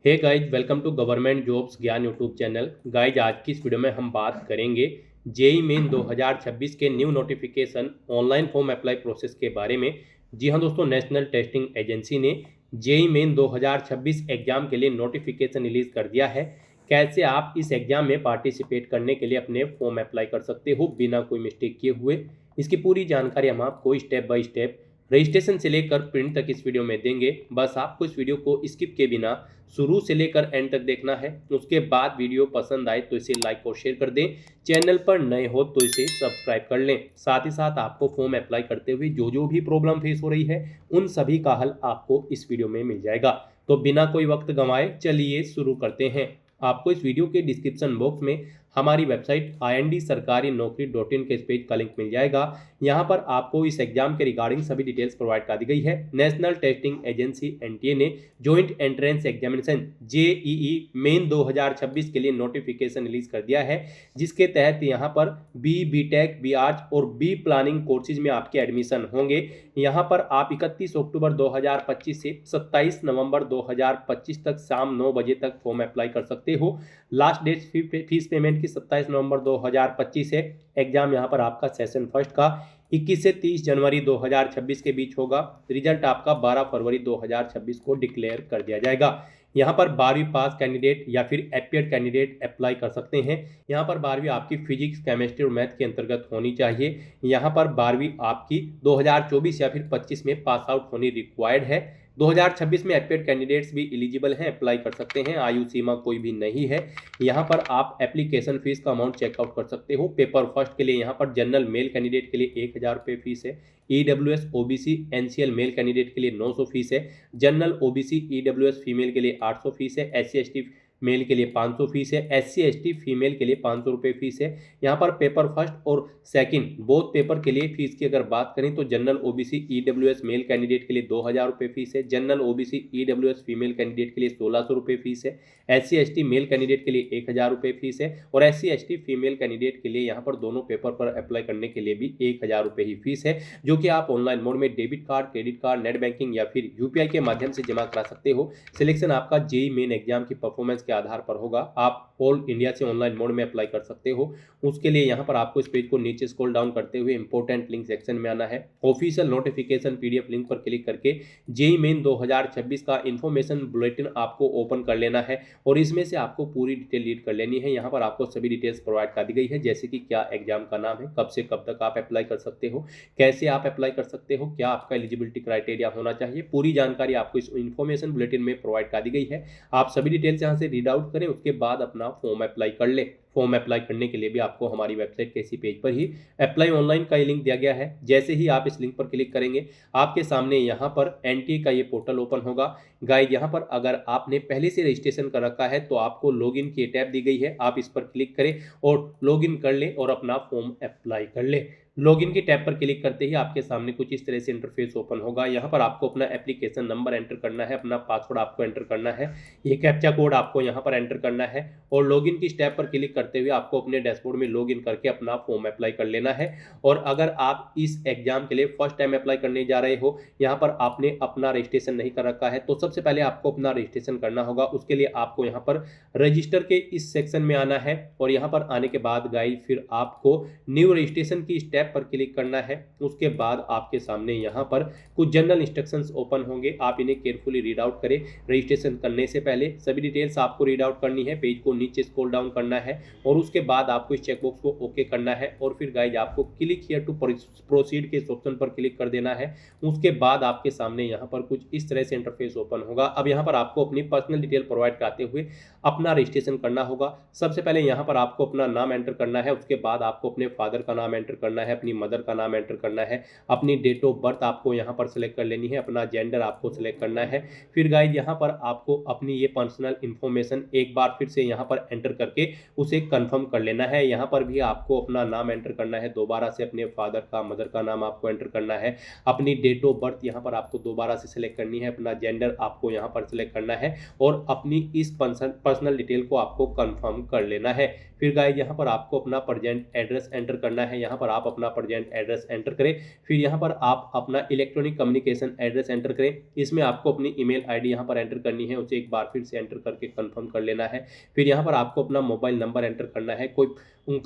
Hey guys, welcome to government jobs Gyan YouTube channel. Guys, आज की इस वीडियो में हम बात करेंगे जेई मेन 2026 के new notification online form apply process के बारे में। जी हाँ दोस्तों, नेशनल टेस्टिंग एजेंसी ने जेई मेन 2026 एग्जाम के लिए नोटिफिकेशन रिलीज कर दिया है। कैसे आप इस एग्जाम में पार्टिसिपेट करने के लिए अपने फॉर्म अप्लाई कर सकते हो बिना कोई मिस्टेक किए हुए, इसकी पूरी जानकारी हम आपको स्टेप बाय स्टेप रजिस्ट्रेशन से लेकर प्रिंट तक इस वीडियो में देंगे। बस आपको इस वीडियो को स्किप के बिना शुरू से लेकर एंड तक देखना है। उसके बाद वीडियो पसंद आए तो इसे लाइक और शेयर कर दें। चैनल पर नए हो तो इसे सब्सक्राइब कर लें। साथ ही साथ आपको फॉर्म अप्लाई करते हुए जो जो भी प्रॉब्लम फेस हो रही है उन सभी का हल आपको इस वीडियो में मिल जाएगा। तो बिना कोई वक्त गंवाए चलिए शुरू करते हैं। आपको इस वीडियो के डिस्क्रिप्शन बॉक्स में हमारी वेबसाइट ind-sarkari-naukri.in के इस पेज का लिंक मिल जाएगा। यहाँ पर आपको इस एग्जाम के रिगार्डिंग सभी डिटेल्स प्रोवाइड कर दी गई है। नेशनल टेस्टिंग एजेंसी एनटीए ने joint entrance examination JEE main 2026 के लिए नोटिफिकेशन रिलीज कर दिया है, जिसके तहत यहाँ पर बीटेक, बी आर्ट्स और बी प्लानिंग कोर्सेज में आपके एडमिशन होंगे। यहाँ पर आप 31 अक्टूबर 2025 से 27 नवंबर 2025 तक शाम 9 बजे तक फॉर्म अप्लाई कर सकते हो। लास्ट डेट फीस पेमेंट की 27 नवंबर 2025 है। एग्जाम यहाँ पर आपका सेशन फर्स्ट का 21 से 30 जनवरी 2026 के बीच होगा। रिजल्ट आपका 12 फरवरी 2026 को डिक्लेयर कर दिया जाएगा। यहाँ पर 12वीं पास कैंडिडेट या फिर एपियर्ड कैंडिडेट अप्लाई कर सकते हैं। यहाँ पर 12वीं आपकी फिजिक्स, केमिस्ट्री और मैथ के अंतर्गत होनी चाहिए। यहाँ पर 12वीं आपकी 2024 या फिर 25 में पास आउट होनी रिक्वायर्ड है। 2026 में एपियर्ड कैंडिडेट्स भी एलिजिबल हैं, अप्लाई कर सकते हैं। आयु सीमा कोई भी नहीं है। यहाँ पर आप एप्लीकेशन फीस का अमाउंट चेकआउट कर सकते हो। पेपर फर्स्ट के लिए यहाँ पर जनरल मेल कैंडिडेट के लिए 1000 रुपये फीस है। EWS OBC NCL male candidate के लिए 900 फीस है। जनरल ओबीसी ईडब्ल्यूएस फीमेल के लिए 800 फीस है। एससी एसटी मेल के लिए 500 फीस है। एससी एसटी फीमेल के लिए 500 रुपये फीस है। यहाँ पर पेपर फर्स्ट और सेकंड बोथ पेपर के लिए फीस की अगर बात करें तो general OBC EWS male candidate के लिए 2000 रुपये फीस है। General OBC EWS female candidate के लिए 1600 रुपये फीस है। एससी एसटी मेल कैंडिडेट के लिए 1000 रुपये फीस है। और एससी एसटी फीमेल कैंडिडेट के लिए यहाँ पर दोनों पेपर पर अप्लाई करने के लिए भी 1000 रुपये ही फीस है, जो कि आप ऑनलाइन मोड में debit card, credit card, net banking या फिर यूपीआई के माध्यम से जमा करा सकते हो। सिलेक्शन आपका जेई मेन एग्जाम की परफॉर्मेंस के आधार पर होगा। आप ऑल इंडिया से ऑनलाइन मोड में अप्लाई कर सकते हो। उसके लिए यहाँ पर आपको इस पेज को नीचे स्क्रॉल डाउन करते हुए इंपॉर्टेंट लिंक सेक्शन में आना है। ऑफिशियल नोटिफिकेशन पीडीएफ लिंक पर क्लिक करके जेई मेन 2026 का इंफॉर्मेशन बुलेटिन आपको ओपन कर लेना है और इसमें से आपको पूरी डिटेल रीड कर लेनी है। यहाँ पर आपको सभी डिटेल्स प्रोवाइड कर दी गई है, जैसे कि क्या एग्जाम का नाम है, कब से कब तक आप अप्लाई कर सकते हो, कैसे आप अप्लाई कर सकते हो, क्या आपका एलिजिबिलिटी क्राइटेरिया होना चाहिए। पूरी जानकारी आपको इस इंफॉर्मेशन बुलेटिन में प्रोवाइड कर दी गई है। आप सभी डिटेल्स यहाँ से रीड आउट करें, उसके बाद अपना फॉर्म अप्लाई कर लें। फॉर्म अप्लाई करने के लिए भी आपको हमारी वेबसाइट के इसी पेज पर ही अप्लाई ऑनलाइन का लिंक दिया गया है। जैसे ही आप इस लिंक पर क्लिक करेंगे आपके सामने यहाँ पर एनटीए का ये पोर्टल ओपन होगा। गाइड, यहाँ पर अगर आपने पहले से रजिस्ट्रेशन कर रखा है तो आपको लॉगिन की टैब दी गई है, आप इस पर क्लिक करें और लॉगिन कर लें और अपना फॉर्म अप्लाई कर लें। लॉगिन की टैब पर क्लिक करते ही आपके सामने कुछ इस तरह से इंटरफेस ओपन होगा। यहाँ पर आपको अपना एप्लीकेशन नंबर एंटर करना है, अपना पासवर्ड आपको एंटर करना है, ये कैप्चा कोड आपको यहाँ पर एंटर करना है और लॉगिन की स्टेप पर क्लिक करते हुए आपको अपने डैशबोर्ड में लॉगिन करके अपना फॉर्म अप्लाई कर लेना है। और अगर आप इस एग्जाम के लिए फर्स्ट टाइम अप्लाई करने जा रहे हो, यहाँ पर आपने अपना रजिस्ट्रेशन नहीं कर रखा है, तो सबसे पहले आपको अपना रजिस्ट्रेशन करना होगा। उसके लिए आपको यहाँ पर रजिस्टर के इस सेक्शन में आना है और यहाँ पर आने के बाद गाइड फिर आपको न्यू रजिस्ट्रेशन की स्टेप पर क्लिक करना है। उसके बाद आपके सामने यहाँ पर कुछ जनरल इंस्ट्रक्शंस ओपन होंगे, आप इन्हें केयरफुली रीड आउट करें। रजिस्ट्रेशन करने से पहले सभी डिटेल्स आपको रीड आउट करनी है, पेज को नीचे स्क्रॉल डाउन करना है और उसके बाद आपको इस चेकबॉक्स को ओके करना है और फिर गाइज आपको क्लिक हियर टू प्रोसीड के इस ऑप्शन पर क्लिक कर देना है। उसके बाद आपके सामने यहाँ पर कुछ इस तरह से इंटरफेस ओपन होगा। अब यहाँ पर आपको अपनी पर्सनल डिटेल प्रोवाइड कराते हुए अपना रजिस्ट्रेशन करना होगा। सबसे पहले यहाँ पर आपको अपना नाम एंटर करना है, उसके बाद आपको अपने फादर का नाम एंटर करना है, अपनी मदर का नाम एंटर करना है, अपनी डेट ऑफ बर्थ आपको यहाँ पर सिलेक्ट कर लेनी है, अपना जेंडर आपको सिलेक्ट करना है। फिर गाइज यहाँ पर आपको अपनी ये पर्सनल इंफॉर्मेशन एक बार फिर से यहाँ पर एंटर करके उसे कंफर्म कर लेना है। यहाँ पर भी आपको अपना नाम एंटर करना है, दोबारा से अपने फादर का, मदर का नाम आपको एंटर करना है, अपनी डेट ऑफ बर्थ यहाँ पर आपको दोबारा से सिलेक्ट करनी है, अपना जेंडर आपको यहाँ पर सिलेक्ट करना है और अपनी इस पर्सनल डिटेल को आपको कंफर्म कर लेना है। फिर गाइज यहाँ पर आपको अपना प्रेजेंट एड्रेस एंटर करना है, यहाँ पर आप अपना अपना प्रेजेंट एड्रेस एंटर करें। फिर यहाँ पर आप अपना इलेक्ट्रॉनिक कम्युनिकेशन एड्रेस एंटर करें। इसमें आपको अपनी ईमेल आईडी यहाँ पर एंटर करनी है, उसे एक बार फिर से एंटर करके कंफर्म कर लेना है। फिर यहाँ पर आपको अपना मोबाइल नंबर एंटर करना है, कोई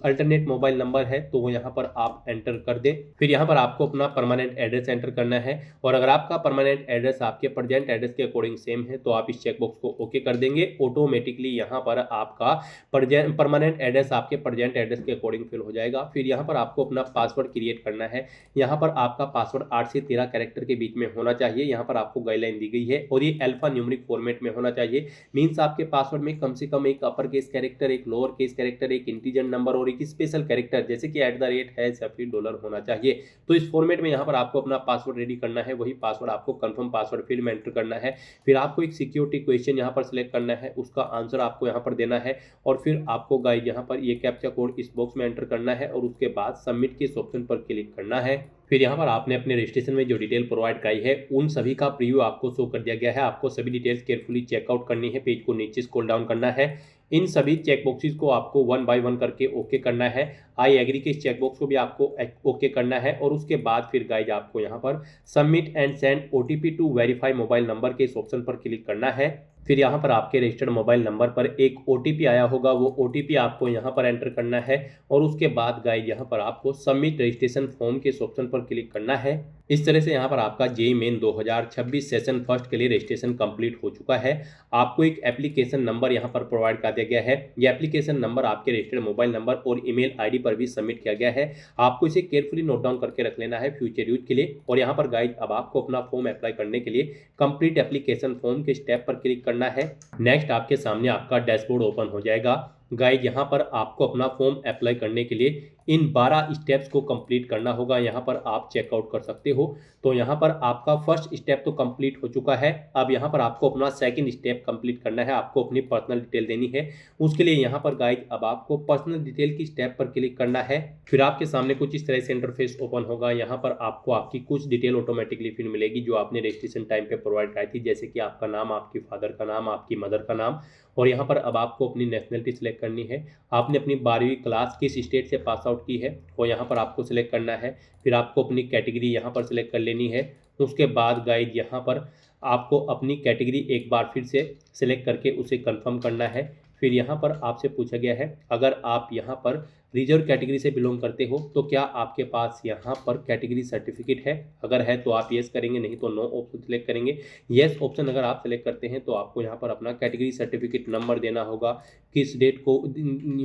अल्टरनेट मोबाइल नंबर है तो वो यहाँ पर आप एंटर कर दें। फिर यहाँ पर आपको अपना परमानेंट एड्रेस एंटर करना है, और अगर आपका परमानेंट एड्रेस आपके प्रेजेंट एड्रेस के अकॉर्डिंग सेम है तो आप इस चेकबॉक्स को ओके कर देंगे। ऑटोमेटिकली यहाँ पर आपका परमानेंट एड्रेस आपके प्रेजेंट एड्रेस के अकॉर्डिंग फिल हो जाएगा। फिर यहाँ पर आपको अपना पासवर्ड क्रिएट करना है। यहाँ पर आपका पासवर्ड 8 से 13 कैरेक्टर के बीच में होना चाहिए। यहाँ पर आपको गाइडलाइन दी गई है, और ये अल्फा न्यूमेरिक फॉर्मेट में होना चाहिए। मीन्स आपके पासवर्ड में कम से कम एक अपर केस कैरेक्टर, एक लोअर केस कैरेक्टर, एक इंटीजर नंबर और एक स्पेशल कैरेक्टर जैसे कि @ है या फिर डॉलर होना चाहिए। तो इस फॉर्मेट में यहाँ पर आपको अपना पासवर्ड रेडी करना है। वही पासवर्ड आपको कंफर्म पासवर्ड फील्ड में एंटर करना है। फिर आपको एक सिक्योरिटी क्वेश्चन यहाँ पर सिलेक्ट करना है, उसका आंसर आपको यहाँ पर देना है, और फिर आपको गाइड यहाँ पर ये कैप्चा कोड इस बॉक्स में एंटर करना है, और उसके बाद सबमिट के इस ऑप्शन पर क्लिक करना है। फिर यहाँ पर आपने अपने रजिस्ट्रेशन में जो डिटेल प्रोवाइड कराई है उन सभी का प्रीव्यू आपको शो कर दिया गया है। आपको सभी डिटेल्स केयरफुली चेकआउट करनी है, पेज को नीचे स्क्रॉल डाउन करना है। इन सभी चेक बॉक्सेस को आपको 1 बाय 1 करके ओके करना है। आई एग्री के इस चेक बॉक्स को भी आपको ओके करना है, और उसके बाद फिर गाइज आपको यहाँ पर submit and send OTP to verify mobile number के इस ऑप्शन पर क्लिक करना है। फिर यहाँ पर आपके रजिस्टर्ड मोबाइल नंबर पर एक ओटीपी आया होगा, वो ओटीपी आपको यहाँ पर एंटर करना है, और उसके बाद गाइज यहाँ पर आपको सबमिट रजिस्ट्रेशन फॉर्म के इस ऑप्शन पर क्लिक करना है। इस तरह से यहाँ पर आपका जेईई मेन 2026 सेशन फर्स्ट के लिए रजिस्ट्रेशन कंप्लीट हो चुका है। आपको एक एप्लीकेशन नंबर यहाँ पर प्रोवाइड कर दिया गया है। यह एप्लीकेशन नंबर आपके रजिस्टर्ड मोबाइल नंबर और ईमेल आईडी पर भी सबमिट किया गया है। आपको इसे केयरफुली नोट डाउन करके रख लेना है फ्यूचर यूज के लिए। और यहाँ पर गाइज अब आपको अपना फॉर्म अप्लाई करने के लिए कंप्लीट एप्लीकेशन फॉर्म के स्टेप पर क्लिक करना है। नेक्स्ट आपके सामने आपका डैशबोर्ड ओपन हो जाएगा। गाइज यहाँ पर आपको अपना फॉर्म अप्लाई करने के लिए इन 12 स्टेप्स को कंप्लीट करना होगा। यहाँ पर आप चेकआउट कर सकते हो। तो यहाँ पर आपका फर्स्ट स्टेप तो कंप्लीट हो चुका है। अब यहाँ पर आपको अपना सेकंड स्टेप कंप्लीट करना है। आपको अपनी पर्सनल डिटेल देनी है। उसके लिए यहाँ पर गाइज अब आपको पर्सनल डिटेल की स्टेप पर क्लिक करना है। फिर आपके सामने कुछ इस तरह से इंटरफेस ओपन होगा। यहाँ पर आपको आपकी कुछ डिटेल ऑटोमेटिकली फिर मिलेगी जो आपने रजिस्ट्रेशन टाइम पे प्रोवाइड कराई थी, जैसे कि आपका नाम, आपकी फादर का नाम, आपकी मदर का नाम, और यहाँ पर अब आपको अपनी नेशनलिटी सिलेक्ट करनी है। आपने अपनी 12वीं क्लास किस स्टेट से पास आउट की है वो यहाँ पर आपको सिलेक्ट करना है। फिर आपको अपनी कैटेगरी यहाँ पर सिलेक्ट कर लेनी है। उसके बाद गाइड यहाँ पर आपको अपनी कैटेगरी एक बार फिर से सिलेक्ट करके उसे कंफर्म करना है। फिर यहाँ पर आपसे पूछा गया है अगर आप यहाँ पर रिजर्व कैटेगरी से बिलोंग करते हो तो क्या आपके पास यहाँ पर कैटेगरी सर्टिफिकेट है। अगर है तो आप येस करेंगे, नहीं तो नो ऑप्शन सिलेक्ट करेंगे। येस ऑप्शन अगर आप सिलेक्ट करते हैं तो आपको यहाँ पर अपना कैटेगरी सर्टिफिकेट नंबर देना होगा, किस डेट को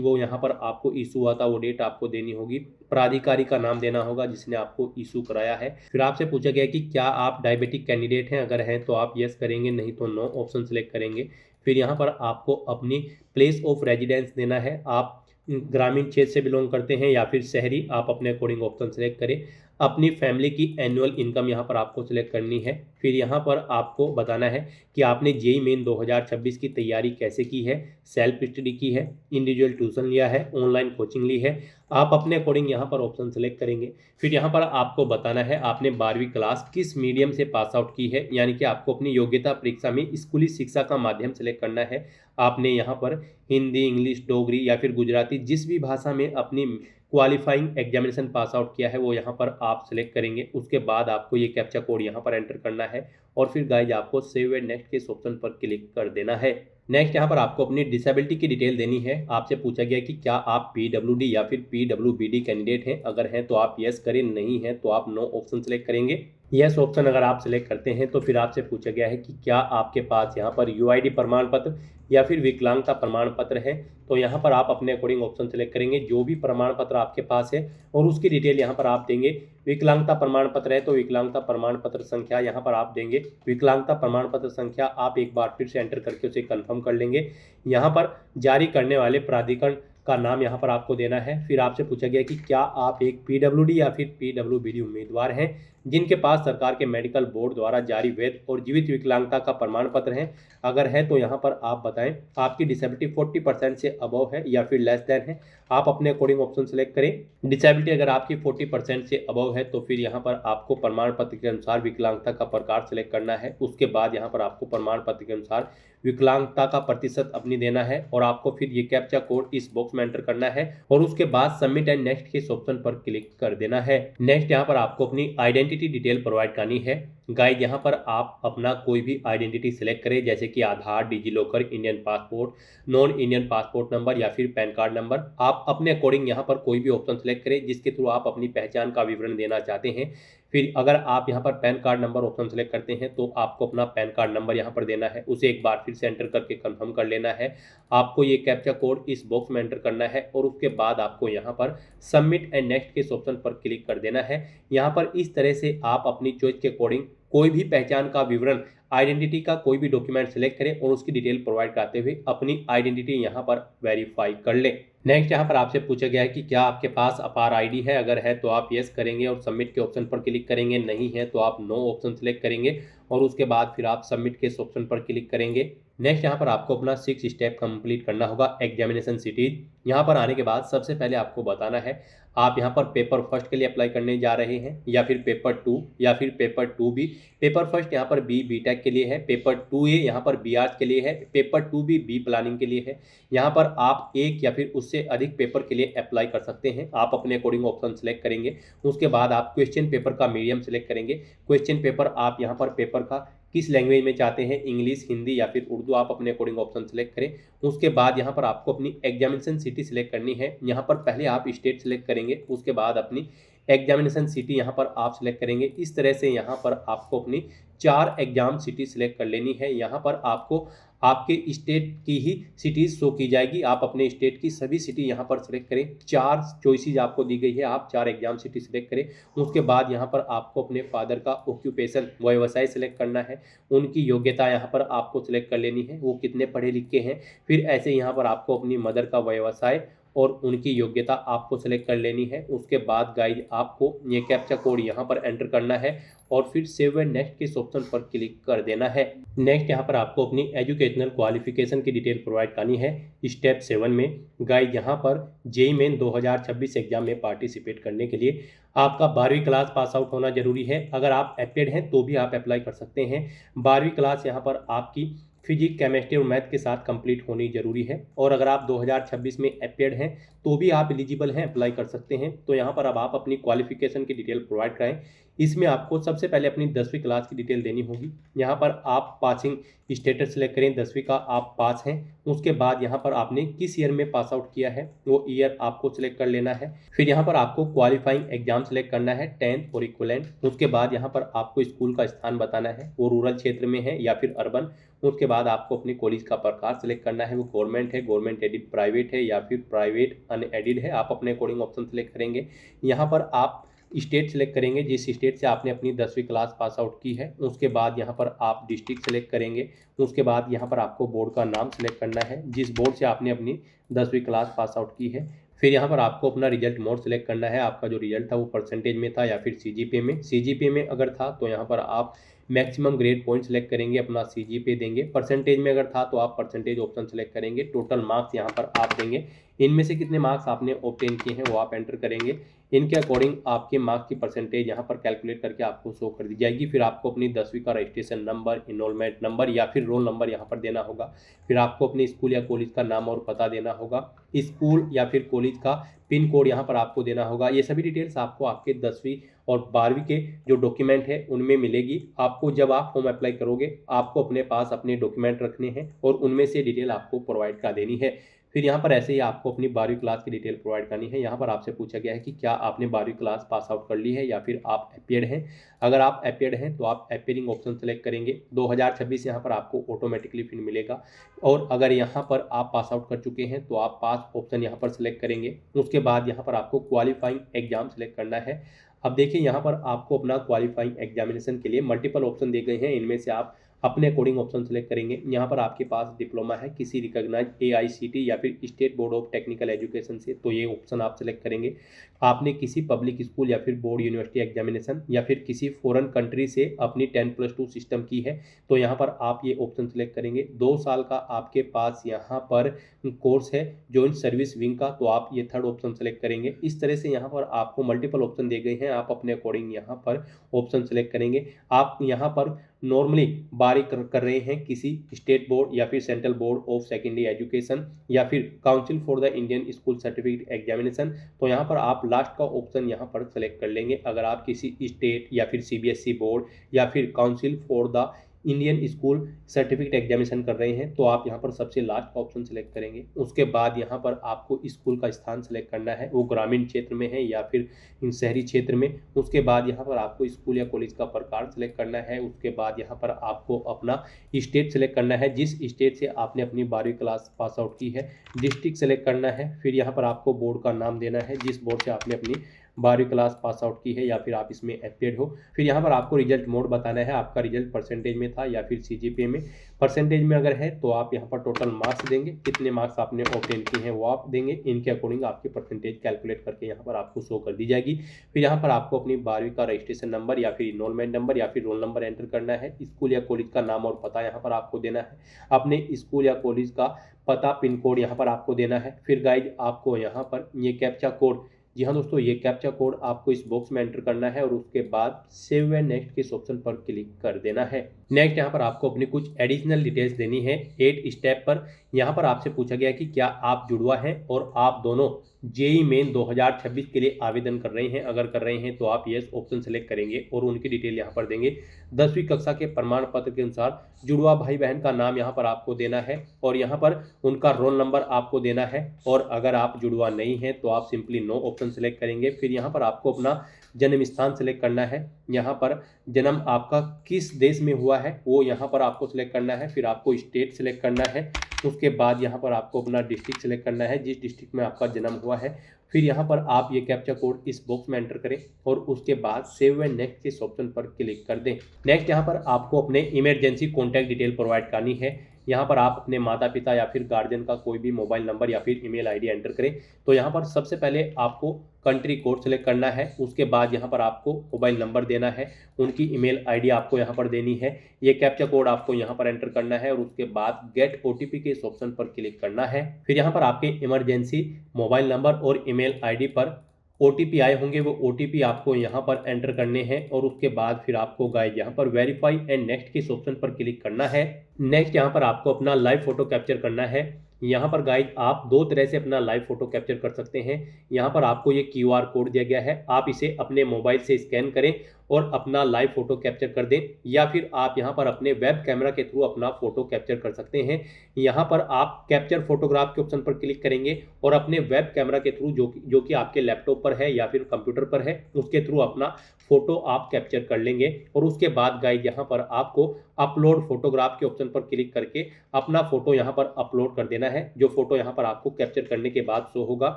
वो यहाँ पर आपको इशू हुआ था वो डेट आपको देनी होगी, प्राधिकारी का नाम देना होगा जिसने आपको इशू कराया है। फिर आपसे पूछा गया कि क्या आप डायबिटिक कैंडिडेट हैं। अगर हैं तो आप येस करेंगे, नहीं तो नो ऑप्शन सिलेक्ट करेंगे। फिर यहाँ पर आपको अपनी प्लेस ऑफ रेजिडेंस देना है। आप ग्रामीण क्षेत्र से बिलोंग करते हैं या फिर शहरी, आप अपने अकॉर्डिंग ऑप्शन सेलेक्ट करें। अपनी फैमिली की एनुअल इनकम यहाँ पर आपको सिलेक्ट करनी है। फिर यहाँ पर आपको बताना है कि आपने जेईई मेन 2026 की तैयारी कैसे की है, सेल्फ स्टडी की है, इंडिविजुअल ट्यूशन लिया है, ऑनलाइन कोचिंग ली है। आप अपने अकॉर्डिंग यहाँ पर ऑप्शन सेलेक्ट करेंगे। फिर यहाँ पर आपको बताना है आपने 12वीं क्लास किस मीडियम से पास आउट की है, यानी कि आपको अपनी योग्यता परीक्षा में स्कूली शिक्षा का माध्यम सेलेक्ट करना है। आपने यहाँ पर हिंदी, इंग्लिश, डोगरी या फिर गुजराती जिस भी भाषा में अपनी क्वालिफाइंग एग्जामिनेशन पास आउट किया है वो यहाँ पर आप सिलेक्ट करेंगे। उसके बाद आपको ये कैप्चा कोड यहाँ पर एंटर करना है, और फिर गाइज आपको सेव एंड नेक्स्ट के इस ऑप्शन पर क्लिक कर देना है। नेक्स्ट यहाँ पर आपको अपनी डिसेबिलिटी की डिटेल देनी है। आपसे पूछा गया कि क्या आप पीडब्ल्यूडी या फिर पीडब्ल्यूबीडी कैंडिडेट हैं। अगर हैं तो आप येस करें, नहीं है तो आप नो ऑप्शन सेलेक्ट करेंगे। येस ऑप्शन अगर आप सिलेक्ट करते हैं तो फिर आपसे पूछा गया है कि क्या आपके पास यहाँ पर यूआईडी प्रमाण पत्र या फिर विकलांगता प्रमाण पत्र है। तो यहाँ पर आप अपने अकॉर्डिंग ऑप्शन सेलेक्ट करेंगे जो भी प्रमाण पत्र आपके पास है, और उसकी डिटेल यहाँ पर आप देंगे। विकलांगता प्रमाण पत्र है तो विकलांगता प्रमाण पत्र संख्या यहाँ पर आप देंगे। विकलांगता प्रमाण पत्र संख्या आप एक बार फिर से एंटर करके उसे कंफर्म कर लेंगे। यहाँ पर जारी करने वाले प्राधिकरण का नाम यहाँ पर आपको देना है। फिर आपसे पूछा गया कि क्या आप एक पीडब्ल्यूडी या फिर पीडब्ल्यूबीडी उम्मीदवार हैं। जिनके पास सरकार के मेडिकल बोर्ड द्वारा जारी वैध और जीवित विकलांगता का प्रमाण पत्र है। अगर है तो यहाँ पर आप बताएं आपकी डिसेबिलिटी 40% से अबव है या फिर लेस देन है। आप अपने अकॉर्डिंग ऑप्शन सेलेक्ट करें। डिसेबिलिटी अगर आपकी 40% से अबव है तो फिर यहाँ पर आपको प्रमाण पत्र के अनुसार विकलांगता का प्रकार सेलेक्ट करना है। उसके बाद यहाँ पर आपको प्रमाण पत्र के अनुसार विकलांगता का प्रतिशत अपनी देना है और आपको फिर ये कैप्चा कोड इस बॉक्स में एंटर करना है और उसके बाद सबमिट एंड नेक्स्ट के इस ऑप्शन पर क्लिक कर देना है। नेक्स्ट यहाँ पर आपको अपनी आइडेंटिटी डिटेल प्रोवाइड करनी है। गाइड यहाँ पर आप अपना कोई भी आइडेंटिटी सिलेक्ट करें, जैसे कि Aadhaar, DigiLocker, Indian passport, non Indian passport number या फिर पैन कार्ड नंबर। आप अपने अकॉर्डिंग यहाँ पर कोई भी ऑप्शन सेलेक्ट करें जिसके थ्रू आप अपनी पहचान का विवरण देना चाहते हैं। फिर अगर आप यहाँ पर pan card number option select करते हैं तो आपको अपना पैन कार्ड नंबर यहाँ पर देना है, उसे एक बार फिर से एंटर करके कंफर्म कर लेना है। आपको ये कैप्चा कोड इस बॉक्स में एंटर करना है और उसके बाद आपको यहाँ पर सबमिट एंड नेक्स्ट के इस ऑप्शन पर क्लिक कर देना है। यहाँ पर इस तरह से आप अपनी चॉइस के अकॉर्डिंग कोई भी पहचान का विवरण, आइडेंटिटी का कोई भी डॉक्यूमेंट सेलेक्ट करें और उसकी डिटेल प्रोवाइड कराते हुए अपनी आइडेंटिटी यहाँ पर वेरीफाई कर लें। नेक्स्ट यहाँ पर आपसे पूछा गया है कि क्या आपके पास अपार आईडी है। अगर है तो आप यस करेंगे और सबमिट के ऑप्शन पर क्लिक करेंगे, नहीं है तो आप नो ऑप्शन सेलेक्ट करेंगे और उसके बाद फिर आप सबमिट के इस ऑप्शन पर क्लिक करेंगे। नेक्स्ट यहाँ पर आपको अपना 6 स्टेप कंप्लीट करना होगा एग्जामिनेशन सिटीज। यहाँ पर आने के बाद सबसे पहले आपको बताना है आप यहाँ पर पेपर फर्स्ट के लिए अप्लाई करने जा रहे हैं या फिर पेपर 2 या फिर पेपर 2B। पेपर फर्स्ट यहाँ पर बी टेक के लिए है, पेपर 2A यहाँ पर बी आर्ट्स के लिए है, पेपर 2B बी प्लानिंग के लिए है। यहाँ पर आप एक या फिर उससे अधिक पेपर के लिए अप्लाई कर सकते हैं। आप अपने अकॉर्डिंग ऑप्शन सेलेक्ट करेंगे। उसके बाद आप क्वेश्चन पेपर का मीडियम सेलेक्ट करेंगे। क्वेश्चन पेपर आप यहाँ पर पेपर का किस लैंग्वेज में चाहते हैं, इंग्लिश, हिंदी या फिर उर्दू, आप अपने अकॉर्डिंग ऑप्शन सेलेक्ट करें। उसके बाद यहाँ पर आपको अपनी एग्जामिनेशन सिटी सिलेक्ट करनी है। यहाँ पर पहले आप स्टेट सेलेक्ट करेंगे, उसके बाद अपनी एग्जामिनेशन सिटी यहाँ पर आप सिलेक्ट करेंगे। इस तरह से यहाँ पर आपको अपनी 4 एग्जाम सिटी सिलेक्ट कर लेनी है। यहाँ पर आपको आपके स्टेट की ही सिटीज शो की जाएगी। आप अपने स्टेट की सभी सिटी यहाँ पर सिलेक्ट करें। 4 चॉइसेस आपको दी गई है, आप 4 एग्जाम सिटी सिलेक्ट करें। उसके बाद यहाँ पर आपको अपने फादर का ऑक्यूपेशन, व्यवसाय सिलेक्ट करना है। उनकी योग्यता यहाँ पर आपको सिलेक्ट कर लेनी है, वो कितने पढ़े लिखे हैं। फिर ऐसे यहाँ पर आपको अपनी मदर का व्यवसाय और उनकी योग्यता आपको सेलेक्ट कर लेनी है। उसके बाद गाइज आपको ये कैप्चा कोड यहाँ पर एंटर करना है और फिर सेव एंड नेक्स्ट के इस ऑप्शन पर क्लिक कर देना है। नेक्स्ट यहाँ पर आपको अपनी एजुकेशनल क्वालिफिकेशन की डिटेल प्रोवाइड करनी है। स्टेप 7 में गाइज यहाँ पर जेईई मेन 2026 एग्जाम में पार्टिसिपेट करने के लिए आपका 12वीं क्लास पास आउट होना जरूरी है। अगर आप एपेड हैं तो भी आप अप्लाई कर सकते हैं। 12वीं क्लास यहाँ पर आपकी फिजिक्स, केमिस्ट्री और मैथ के साथ कंप्लीट होनी जरूरी है। और अगर आप 2026 में अपेयर्ड हैं तो भी आप एलिजिबल हैं, अप्लाई कर सकते हैं। तो यहाँ पर अब आप अपनी क्वालिफिकेशन की डिटेल प्रोवाइड कराएं। इसमें आपको सबसे पहले अपनी 10वीं क्लास की डिटेल देनी होगी। यहाँ पर आप पासिंग स्टेटस सेलेक्ट करें, 10वीं का आप पास हैं। उसके बाद यहाँ पर आपने किस ईयर में पास आउट किया है वो ईयर आपको सिलेक्ट कर लेना है। फिर यहाँ पर आपको क्वालिफाइंग एग्जाम सेलेक्ट करना है, 10th और इक्विवेलेंट। उसके बाद यहाँ पर आपको स्कूल का स्थान बताना है, वो रूरल क्षेत्र में है या फिर अर्बन। उसके बाद आपको अपने कॉलेज का प्रकार सेलेक्ट करना है, वो गवर्नमेंट है, गवर्नमेंट एडिड प्राइवेट है या फिर प्राइवेट अनएडिड है। आप अपने अकॉर्डिंग ऑप्शन सेलेक्ट करेंगे। यहाँ पर आप स्टेट सेलेक्ट करेंगे जिस स्टेट से आपने अपनी 10वीं क्लास पास आउट की है। उसके बाद यहाँ पर आप डिस्ट्रिक्ट सेलेक्ट करेंगे। उसके बाद यहाँ पर आपको बोर्ड का नाम सेलेक्ट करना है जिस बोर्ड से आपने अपनी 10वीं क्लास पास आउट की है। फिर यहाँ पर आपको अपना रिजल्ट मोड सेलेक्ट करना है। आपका जो रिजल्ट था वो परसेंटेज में था या फिर सीजीपीए में। सीजीपीए में अगर था तो यहाँ पर आप मैक्सिमम ग्रेड पॉइंट सेलेक्ट करेंगे, अपना सीजीपीए देंगे। परसेंटेज में अगर था तो आप परसेंटेज ऑप्शन सेलेक्ट करेंगे। टोटल मार्क्स यहाँ पर आप देंगे, इनमें से कितने मार्क्स आपने ऑब्टेन किए हैं वो आप एंटर करेंगे। इनके अकॉर्डिंग आपके मार्क्स की परसेंटेज यहाँ पर कैलकुलेट करके आपको शो कर दी जाएगी। फिर आपको अपनी 10वीं का रजिस्ट्रेशन नंबर, इनरोलमेंट नंबर या फिर रोल नंबर यहाँ पर देना होगा। फिर आपको अपने स्कूल या कॉलेज का नाम और पता देना होगा। स्कूल या फिर कॉलेज का पिन कोड यहाँ पर आपको देना होगा। ये सभी डिटेल्स आपको आपके 10वीं और 12वीं के जो डॉक्यूमेंट है उनमें मिलेगी। आपको जब आप फॉर्म अप्लाई करोगे आपको अपने पास अपने डॉक्यूमेंट रखने हैं और उनमें से डिटेल आपको प्रोवाइड कर देनी है। फिर यहाँ पर ऐसे ही आपको अपनी 12वीं क्लास की डिटेल प्रोवाइड करनी है। यहाँ पर आपसे पूछा गया है कि क्या आपने 12वीं क्लास पास आउट कर ली है या फिर आप अपेयर्ड हैं। अगर आप अपेयर्ड हैं तो आप अपेयरिंग ऑप्शन सेलेक्ट करेंगे। 2026 यहाँ पर आपको ऑटोमेटिकली फिर मिलेगा। और अगर यहाँ पर आप पास आउट कर चुके हैं तो आप पास ऑप्शन यहाँ पर सेलेक्ट करेंगे। उसके बाद यहाँ पर आपको क्वालिफाइंग एग्जाम सेलेक्ट करना है। अब देखिए यहाँ पर आपको अपना क्वालिफाइंग एग्जामिनेशन के लिए मल्टीपल ऑप्शन दिए गए हैं। इनमें से आप अपने अकॉर्डिंग ऑप्शन सेलेक्ट करेंगे। यहाँ पर आपके पास डिप्लोमा है किसी रिकॉग्नाइज AICT या फिर state board of technical education से, तो ये ऑप्शन आप सेलेक्ट करेंगे। आपने किसी पब्लिक स्कूल या फिर बोर्ड यूनिवर्सिटी एग्जामिनेशन या फिर किसी फॉरेन कंट्री से अपनी 10+2 सिस्टम की है, तो यहाँ पर आप ये ऑप्शन सेलेक्ट करेंगे। 2 साल का आपके पास यहाँ पर कोर्स है जॉइंट सर्विस विंग का, तो आप ये थर्ड ऑप्शन सेलेक्ट करेंगे। इस तरह से यहाँ पर आपको मल्टीपल ऑप्शन दिए गए हैं, आप अपने अकॉर्डिंग यहाँ पर ऑप्शन सेलेक्ट करेंगे। आप यहाँ पर नॉर्मली बारी कर रहे हैं किसी स्टेट बोर्ड या फिर central board of secondary education या फिर council for the Indian school certificate examination, तो यहाँ पर आप लास्ट का ऑप्शन यहाँ पर सेलेक्ट कर लेंगे। अगर आप किसी स्टेट या फिर CBSE बोर्ड या फिर council for the Indian school certificate examination कर रहे हैं, तो आप यहाँ पर सबसे लास्ट का ऑप्शन सेलेक्ट करेंगे। उसके बाद यहाँ पर आपको स्कूल का स्थान सेलेक्ट करना है, वो ग्रामीण क्षेत्र में है या फिर शहरी क्षेत्र में। उसके बाद यहाँ पर आपको स्कूल या कॉलेज का प्रकार सेलेक्ट करना है। उसके बाद यहाँ पर आपको अपना स्टेट सेलेक्ट करना है, जिस स्टेट से आपने अपनी 12वीं क्लास पास आउट की है। डिस्ट्रिक्ट सेलेक्ट करना है, फिर यहाँ पर आपको बोर्ड का नाम देना है जिस बोर्ड से आपने अपनी 12वीं क्लास पास आउट की है या फिर आप इसमें एपियर्ड हो। फिर यहाँ पर आपको रिजल्ट मोड बताना है, आपका रिजल्ट परसेंटेज में था या फिर CGPA में। परसेंटेज में अगर है तो आप यहाँ पर टोटल मार्क्स देंगे, कितने मार्क्स आपने ऑब्टेन किए हैं वो आप देंगे। इनके अकॉर्डिंग आपकी परसेंटेज कैलकुलेट करके यहाँ पर आपको शो कर दी जाएगी। फिर यहाँ पर आपको अपनी 12वीं का रजिस्ट्रेशन नंबर या फिर इनरोलमेंट नंबर या फिर रोल नंबर एंटर करना है। स्कूल या कॉलेज का नाम और पता यहाँ पर आपको देना है। अपने स्कूल या कॉलेज का पता, पिन कोड यहाँ पर आपको देना है। फिर गाइज आपको यहाँ पर ये कैप्चा कोड, जी हाँ दोस्तों, ये कैप्चा कोड आपको इस बॉक्स में एंटर करना है और उसके बाद सेव एंड नेक्स्ट के इस ऑप्शन पर क्लिक कर देना है। नेक्स्ट यहाँ पर आपको अपनी कुछ एडिशनल डिटेल्स देनी है 8 स्टेप पर। यहाँ पर आपसे पूछा गया कि क्या आप जुड़वा हैं और आप दोनों JEE मेन 2026 के लिए आवेदन कर रहे हैं। अगर कर रहे हैं तो आप यस ऑप्शन सेलेक्ट करेंगे और उनकी डिटेल यहाँ पर देंगे। 10वीं कक्षा के प्रमाण पत्र के अनुसार जुड़वा भाई बहन का नाम यहाँ पर आपको देना है और यहाँ पर उनका रोल नंबर आपको देना है। और अगर आप जुड़वा नहीं हैं तो आप सिंपली नो ऑप्शन सेलेक्ट करेंगे। फिर यहाँ पर आपको अपना जन्म स्थान सेलेक्ट करना है। यहाँ पर जन्म आपका किस देश में हुआ है वो यहाँ पर आपको सेलेक्ट करना है। फिर आपको स्टेट सेलेक्ट करना है। उसके बाद यहाँ पर आपको अपना डिस्ट्रिक्ट सेलेक्ट करना है, जिस डिस्ट्रिक्ट में आपका जन्म हुआ है। फिर यहाँ पर आप ये कैप्चा कोड इस बॉक्स में एंटर करें और उसके बाद सेव एंड नेक्स्ट के ऑप्शन पर क्लिक कर दें। नेक्स्ट यहाँ पर आपको अपने इमरजेंसी कॉन्टैक्ट डिटेल प्रोवाइड करनी है। यहाँ पर आप अपने माता पिता या फिर गार्जियन का कोई भी मोबाइल नंबर या फिर ईमेल आईडी एंटर करें। तो यहाँ पर सबसे पहले आपको कंट्री कोड सेलेक्ट करना है। उसके बाद यहाँ पर आपको मोबाइल नंबर देना है, उनकी ईमेल आईडी आपको यहाँ पर देनी है। ये कैप्चा कोड आपको यहाँ पर एंटर करना है और उसके बाद गेट OTP के इस ऑप्शन पर क्लिक करना है। फिर यहाँ पर आपके इमरजेंसी मोबाइल नंबर और ईमेल आईडी पर OTP आए होंगे, वो OTP आपको यहाँ पर एंटर करने हैं और उसके बाद फिर आपको गाइस यहाँ पर वेरीफाई एंड नेक्स्ट के इस ऑप्शन पर क्लिक करना है। नेक्स्ट यहाँ पर आपको अपना लाइव फोटो कैप्चर करना है। यहाँ पर गाइस आप दो तरह से अपना लाइव फोटो कैप्चर कर सकते हैं। यहाँ पर आपको ये QR कोड दिया गया है, आप इसे अपने मोबाइल से स्कैन करें और अपना लाइव फोटो कैप्चर कर दें, या फिर आप यहाँ पर अपने वेब कैमरा के थ्रू अपना फोटो कैप्चर कर सकते हैं। यहाँ पर आप कैप्चर फोटोग्राफ के ऑप्शन पर क्लिक करेंगे और अपने वेब कैमरा के थ्रू जो कि आपके लैपटॉप पर है या फिर कंप्यूटर पर है, उसके थ्रू अपना फोटो आप कैप्चर कर लेंगे। और उसके बाद गाइस यहाँ पर आपको अपलोड फोटोग्राफ के ऑप्शन पर क्लिक करके अपना फोटो यहाँ पर अपलोड कर देना है, जो फोटो यहाँ पर आपको कैप्चर करने के बाद शो होगा।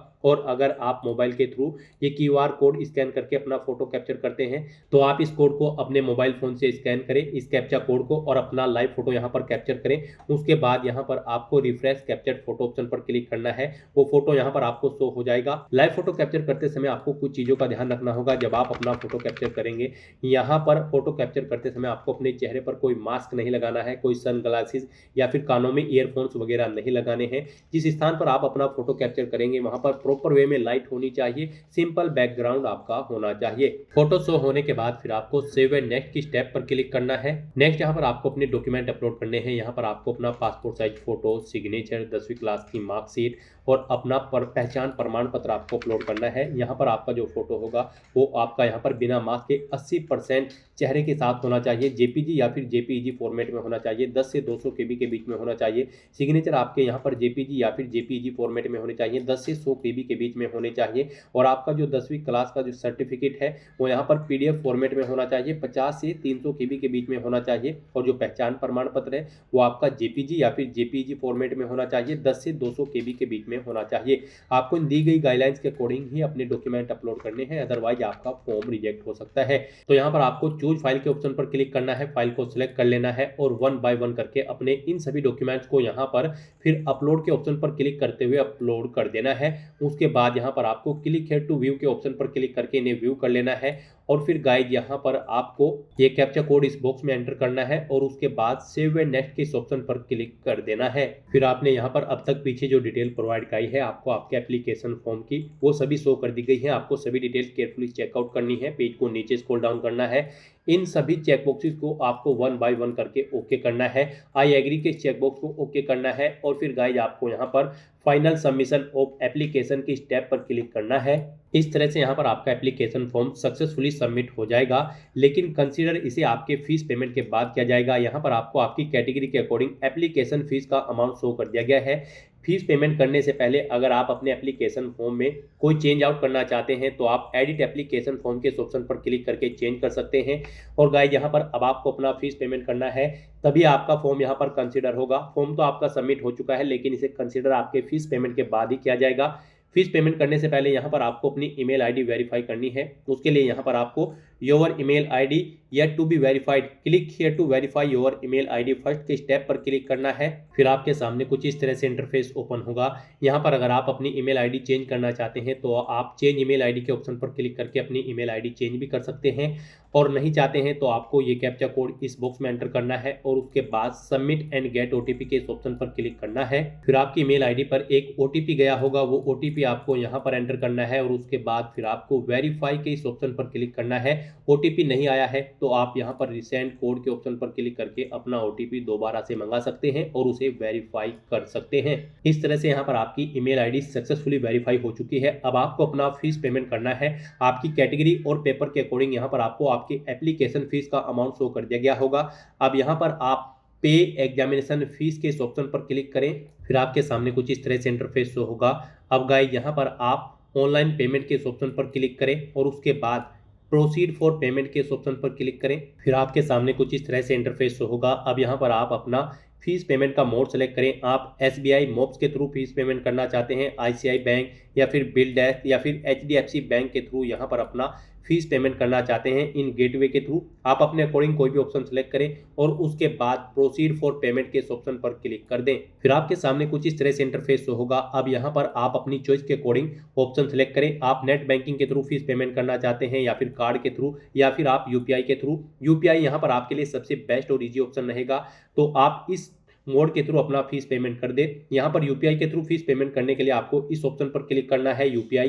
और अगर आप मोबाइल के थ्रू ये QR कोड स्कैन करके अपना फोटो कैप्चर करते हैं तो आप इस कोड को अपने मोबाइल फोन से स्कैन करें, इस कैप्चा कोड को, और अपना लाइव फोटो यहाँ पर कैप्चर करें। उसके बाद यहाँ पर आपको रिफ्रेश कैप्चर फोटो ऑप्शन पर क्लिक करना है, वो फोटो यहाँ पर आपको शो हो जाएगा। लाइव फोटो कैप्चर करते समय आपको कुछ चीजों का ध्यान रखना होगा जब आप अपना फोटो कैप्चर करेंगे। यहाँ पर फोटो कैप्चर करते समय आपको अपने चेहरे पर कोई मास्क नहीं लगाना है, कोई सन ग्लासेस या फिर कानों में ईयरफोन्स वगैरह नहीं लगाने हैं। जिस स्थान पर आप अपना फोटो कैप्चर करेंगे वहां पर प्रॉपर वे में लाइट होनी चाहिए, सिंपल बैकग्राउंड आपका होना चाहिए। फोटो शो होने के बाद फिर आपको सेव एंड नेक्स्ट की स्टेप पर क्लिक करना है। नेक्स्ट यहाँ पर आपको अपने डॉक्यूमेंट अपलोड करने हैं। यहाँ पर आपको अपना पासपोर्ट साइज फोटो, सिग्नेचर, 10वीं क्लास की मार्कशीट और अपना पहचान प्रमाण पत्र आपको अपलोड करना है। यहाँ पर आपका जो फोटो होगा वो आपका यहाँ पर बिना मास्क के 80% चेहरे के साथ होना चाहिए। JPG या फिर JPEG फॉर्मेट में होना चाहिए, 10 से 200 KB के बीच में होना चाहिए। सिग्नेचर आपके यहाँ पर JPG या फिर JPEG फॉर्मेट में होने चाहिए, 10 से 100 KB के बीच में होने चाहिए। और आपका जो 10वीं क्लास का जो सर्टिफिकेट है वो यहाँ पर PDF फॉर्मेट में होना चाहिए, 50 से 300 KB के बीच में होना चाहिए। और जो पहचान प्रमाण पत्र है वो आपका JPG या फिर JPEG फॉर्मेट में होना चाहिए, 10 से 200 KB के बीच में होना चाहिए। आपको इन दी गई गाइडलाइंस के अकॉर्डिंग ही अपने डॉक्यूमेंट अपलोड करने हैं, अदरवाइज आपका फॉर्म रिजेक्ट हो सकता है। तो यहाँ पर आपको चूज फाइल के ऑप्शन पर क्लिक करना है, फाइल को सिलेक्ट कर लेना है और 1 बाय 1 करके अपने इन सभी डॉक्यूमेंट्स को यहाँ पर फिर अपलोड के ऑप्शन पर क्लिक करते हुए अपलोड कर देना है। उसके बाद यहाँ पर आपको क्लिक हियर टू व्यू के ऑप्शन पर क्लिक करके इन्हें व्यू कर लेना है और फिर गाइज यहाँ पर आपको ये कैप्चा कोड इस बॉक्स में एंटर करना है और उसके बाद सेव एंड नेक्स्ट के इस ऑप्शन पर क्लिक कर देना है। फिर आपने यहाँ पर अब तक पीछे जो डिटेल प्रोवाइड कराई है आपको आपके एप्लीकेशन फॉर्म की, वो सभी शो कर दी गई है। आपको सभी डिटेल केयरफुली चेकआउट करनी है, पेज को नीचे स्क्रॉल डाउन करना है, इन सभी चेकबॉक्सेस को आपको 1 बाय 1 करके ओके करना है। आई एग्री के चेकबॉक्स को ओके करना है और फिर गाइज आपको यहाँ पर फाइनल सबमिशन ऑफ एप्लीकेशन की स्टेप पर क्लिक करना है। इस तरह से यहाँ पर आपका एप्लीकेशन फॉर्म सक्सेसफुली सबमिट हो जाएगा, लेकिन कंसीडर इसे आपके फीस पेमेंट के बाद किया जाएगा। यहाँ पर आपको आपकी कैटेगरी के अकॉर्डिंग एप्लीकेशन फीस का अमाउंट शो कर दिया गया है। फीस पेमेंट करने से पहले अगर आप अपने एप्लीकेशन फॉर्म में कोई चेंज आउट करना चाहते हैं तो आप एडिट एप्लीकेशन फॉर्म के ऑप्शन पर क्लिक करके चेंज कर सकते हैं। और गाइस यहाँ पर अब आपको अपना फीस पेमेंट करना है, तभी आपका फॉर्म यहाँ पर कंसीडर होगा। फॉर्म तो आपका सबमिट हो चुका है, लेकिन इसे कंसीडर आपके फीस पेमेंट के बाद ही किया जाएगा। फीस पेमेंट करने से पहले यहाँ पर आपको अपनी ईमेल आईडी वेरीफाई करनी है। उसके लिए यहाँ पर आपको your email ID yet to be verified, click here to verify your email ID first के स्टेप पर क्लिक करना है। फिर आपके सामने कुछ इस तरह से इंटरफेस ओपन होगा। यहाँ पर अगर आप अपनी ईमेल आईडी चेंज करना चाहते हैं तो आप चेंज ईमेल आईडी के ऑप्शन पर क्लिक करके अपनी ईमेल आईडी चेंज भी कर सकते हैं, और नहीं चाहते हैं तो आपको ये कैप्चा कोड इस बॉक्स में एंटर करना है और उसके बाद सबमिट एंड गेट ओटीपी के इस ऑप्शन पर क्लिक करना है। फिर आपकी ईमेल आईडी पर एक ओटीपी गया होगा, वो ओटीपी आपको यहाँ पर एंटर करना है और उसके बाद फिर आपको वेरीफाई के इस ऑप्शन पर क्लिक करना है। ओटीपी नहीं आया है तो आप यहाँ पर रिसेंट कोड के ऑप्शन पर क्लिक करके अपना ओटीपी दोबारा से मंगा सकते हैं और उसे वेरीफाई कर सकते हैं। इस तरह से यहाँ पर आपकी ईमेल आईडी सक्सेसफुली वेरीफाई हो चुकी है। अब आपको अपना फीस पेमेंट करना है। आपकी कैटेगरी और पेपर के अकॉर्डिंग यहाँ पर आपको आपकी एप्लीकेशन फीस का अमाउंट शो कर दिया गया होगा। अब यहाँ पर आप पे एग्जामिनेशन फीस के इस ऑप्शन पर क्लिक करें। फिर आपके सामने कुछ इस तरह से इंटरफेस शो होगा। अब गाइस यहाँ पर आप ऑनलाइन पेमेंट के इस ऑप्शन पर क्लिक करें और उसके बाद प्रोसीड फॉर पेमेंट के इस ऑप्शन पर क्लिक करें। फिर आपके सामने कुछ इस तरह से इंटरफेस शो होगा। अब यहाँ पर आप अपना फीस पेमेंट का मोड सेलेक्ट करें। आप एसबीआई मोब्स के थ्रू फीस पेमेंट करना चाहते हैं, आईसीआई बैंक या फिर बिल डैश या फिर एचडीएफसी बैंक के थ्रू यहाँ पर अपना फीस पेमेंट करना चाहते हैं इन गेटवे के थ्रू, आप अपने अकॉर्डिंग कोई भी ऑप्शन सेलेक्ट करें और उसके बाद प्रोसीड फॉर पेमेंट के इस ऑप्शन पर क्लिक कर दें। फिर आपके सामने कुछ इस तरह से इंटरफेस होगा। अब यहाँ पर आप अपनी चॉइस के अकॉर्डिंग ऑप्शन सेलेक्ट करें। आप नेट बैंकिंग के थ्रू फीस पेमेंट करना चाहते हैं या फिर कार्ड के थ्रू या फिर आप यूपीआई के थ्रू। यूपीआई यहाँ पर आपके लिए सबसे बेस्ट और ईजी ऑप्शन रहेगा, तो आप इस मोड के थ्रू अपना फीस पेमेंट कर दे। यहाँ पर यूपीआई के थ्रू फीस पेमेंट करने के लिए आपको इस ऑप्शन पर क्लिक करना है। यूपीआई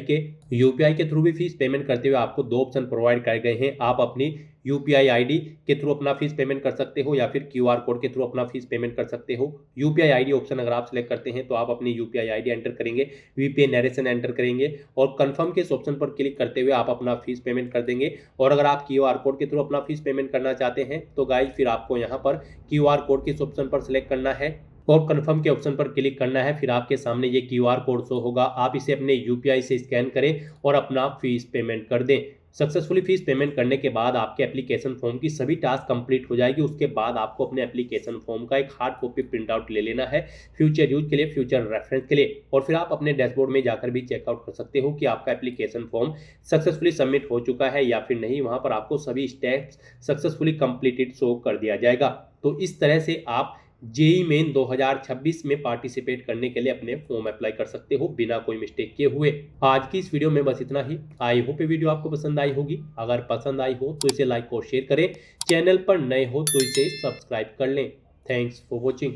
के थ्रू भी फीस पेमेंट करते हुए आपको दो ऑप्शन प्रोवाइड कराए गए हैं। आप अपनी यूपीआई आईडी के थ्रू अपना फीस पेमेंट कर सकते हो या फिर क्यूआर कोड के थ्रू अपना फीस पेमेंट कर सकते हो। यूपीआई आईडी ऑप्शन अगर आप सिलेक्ट करते हैं तो आप अपनी यूपीआई आईडी एंटर करेंगे, वीपीआई नरेशन एंटर करेंगे और कंफर्म के इस ऑप्शन पर क्लिक करते हुए आप अपना फीस पेमेंट कर देंगे। और अगर आप क्यूआर कोड के थ्रू अपना फीस पेमेंट करना चाहते हैं तो गाइस फिर आपको यहाँ पर क्यूआर कोड के इस ऑप्शन पर सिलेक्ट करना है और कंफर्म के ऑप्शन पर क्लिक करना है। फिर आपके सामने ये क्यूआर कोड शो होगा। आप इसे अपने यूपीआई से स्कैन करें और अपना फीस पेमेंट कर दें। सक्सेसफुली फीस पेमेंट करने के बाद आपके एप्लीकेशन फॉर्म की सभी टास्क कंप्लीट हो जाएगी। उसके बाद आपको अपने एप्लीकेशन फॉर्म का एक हार्ड कॉपी प्रिंट आउट ले लेना है फ्यूचर यूज के लिए, फ्यूचर रेफरेंस के लिए, और फिर आप अपने डैशबोर्ड में जाकर भी चेकआउट कर सकते हो कि आपका एप्लीकेशन फॉर्म सक्सेसफुली सबमिट हो चुका है या फिर नहीं। वहां पर आपको सभी स्टेप्स सक्सेसफुली कंप्लीटेड शो कर दिया जाएगा। तो इस तरह से आप जेई मेन 2026 में पार्टिसिपेट करने के लिए अपने फॉर्म अप्लाई कर सकते हो बिना कोई मिस्टेक किए हुए। आज की इस वीडियो में बस इतना ही। आई होप ये वीडियो आपको पसंद आई होगी। अगर पसंद आई हो तो इसे लाइक और शेयर करें। चैनल पर नए हो तो इसे सब्सक्राइब कर लें। Thanks for watching.